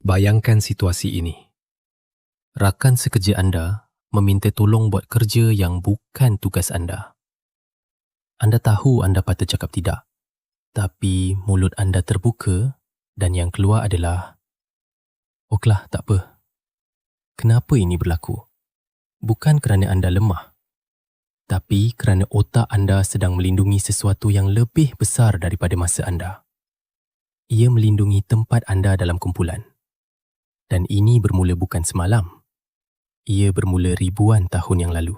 Bayangkan situasi ini. Rakan sekerja anda meminta tolong buat kerja yang bukan tugas anda. Anda tahu anda patut cakap tidak, tapi mulut anda terbuka dan yang keluar adalah, "Oklah, tak apa." Kenapa ini berlaku? Bukan kerana anda lemah, tapi kerana otak anda sedang melindungi sesuatu yang lebih besar daripada masa anda. Ia melindungi tempat anda dalam kumpulan. Dan ini bermula bukan semalam. Ia bermula ribuan tahun yang lalu.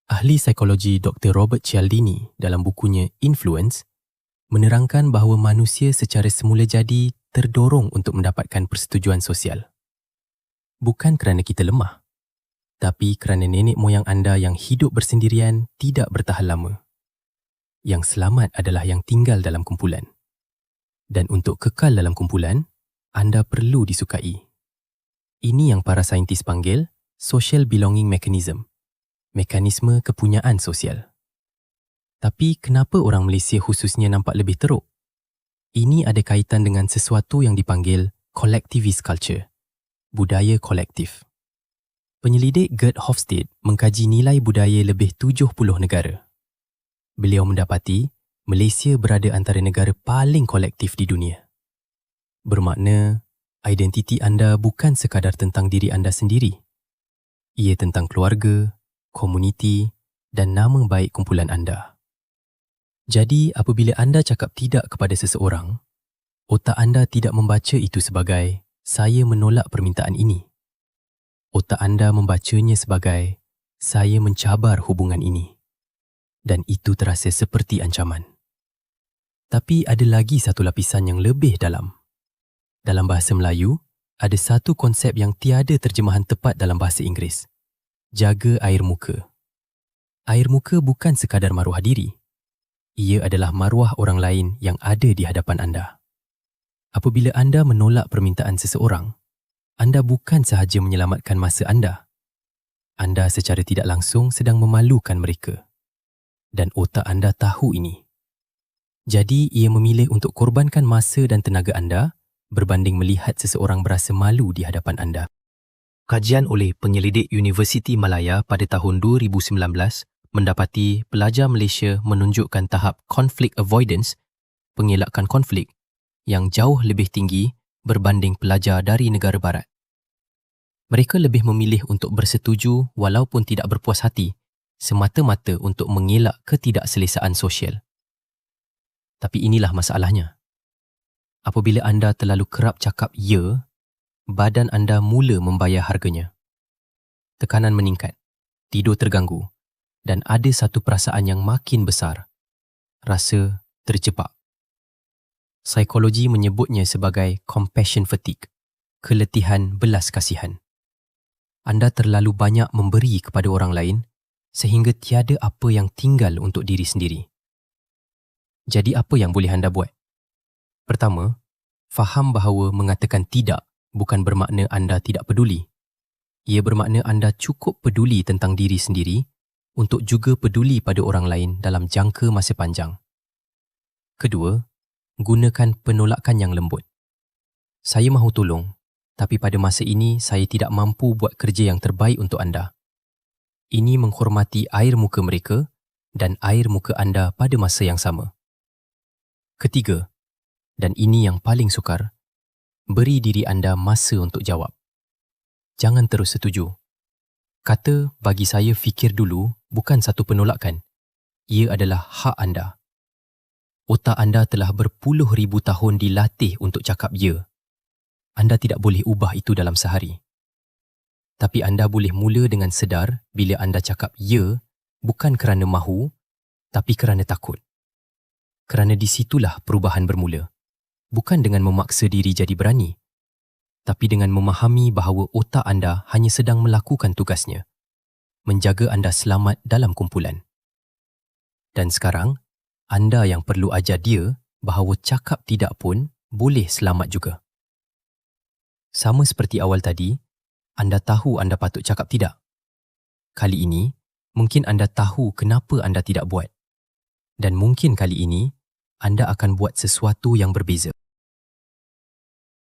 Ahli psikologi Dr. Robert Cialdini dalam bukunya Influence menerangkan bahawa manusia secara semula jadi terdorong untuk mendapatkan persetujuan sosial. Bukan kerana kita lemah, tapi kerana nenek moyang anda yang hidup bersendirian tidak bertahan lama. Yang selamat adalah yang tinggal dalam kumpulan. Dan untuk kekal dalam kumpulan, anda perlu disukai. Ini yang para saintis panggil social belonging mechanism, mekanisme kepunyaan sosial. Tapi kenapa orang Malaysia khususnya nampak lebih teruk? Ini ada kaitan dengan sesuatu yang dipanggil collectivist culture, budaya kolektif. Penyelidik Gerd Hofstede mengkaji nilai budaya lebih 70 negara. Beliau mendapati Malaysia berada antara negara paling kolektif di dunia. Bermakna, identiti anda bukan sekadar tentang diri anda sendiri. Ia tentang keluarga, komuniti dan nama baik kumpulan anda. Jadi, apabila anda cakap tidak kepada seseorang, otak anda tidak membaca itu sebagai "saya menolak permintaan ini". Otak anda membacanya sebagai "saya mencabar hubungan ini". Dan itu terasa seperti ancaman. Tapi ada lagi satu lapisan yang lebih dalam. Dalam bahasa Melayu, ada satu konsep yang tiada terjemahan tepat dalam bahasa Inggeris. Jaga air muka. Air muka bukan sekadar maruah diri. Ia adalah maruah orang lain yang ada di hadapan anda. Apabila anda menolak permintaan seseorang, anda bukan sahaja menyelamatkan masa anda. Anda secara tidak langsung sedang memalukan mereka. Dan otak anda tahu ini. Jadi, ia memilih untuk korbankan masa dan tenaga anda berbanding melihat seseorang berasa malu di hadapan anda. Kajian oleh penyelidik Universiti Malaya pada tahun 2019 mendapati pelajar Malaysia menunjukkan tahap conflict avoidance, pengelakkan konflik, yang jauh lebih tinggi berbanding pelajar dari negara barat. Mereka lebih memilih untuk bersetuju walaupun tidak berpuas hati, semata-mata untuk mengelak ketidakselesaan sosial. Tapi inilah masalahnya. Apabila anda terlalu kerap cakap ya, badan anda mula membayar harganya. Tekanan meningkat, tidur terganggu dan ada satu perasaan yang makin besar, rasa terjebak. Psikologi menyebutnya sebagai compassion fatigue, keletihan belas kasihan. Anda terlalu banyak memberi kepada orang lain sehingga tiada apa yang tinggal untuk diri sendiri. Jadi apa yang boleh anda buat? Pertama, faham bahawa mengatakan tidak bukan bermakna anda tidak peduli. Ia bermakna anda cukup peduli tentang diri sendiri untuk juga peduli pada orang lain dalam jangka masa panjang. Kedua, gunakan penolakan yang lembut. Saya mahu tolong, tapi pada masa ini saya tidak mampu buat kerja yang terbaik untuk anda. Ini menghormati air muka mereka dan air muka anda pada masa yang sama. Ketiga, dan ini yang paling sukar, beri diri anda masa untuk jawab. Jangan terus setuju. Kata "bagi saya fikir dulu" bukan satu penolakan. Ia adalah hak anda. Otak anda telah berpuluh ribu tahun dilatih untuk cakap ya. Anda tidak boleh ubah itu dalam sehari. Tapi anda boleh mula dengan sedar bila anda cakap ya bukan kerana mahu, tapi kerana takut. Kerana di situlah perubahan bermula. Bukan dengan memaksa diri jadi berani, tapi dengan memahami bahawa otak anda hanya sedang melakukan tugasnya, menjaga anda selamat dalam kumpulan. Dan sekarang, anda yang perlu ajar dia bahawa cakap tidak pun boleh selamat juga. Sama seperti awal tadi, anda tahu anda patut cakap tidak. Kali ini, mungkin anda tahu kenapa anda tidak buat. Dan mungkin kali ini, anda akan buat sesuatu yang berbeza.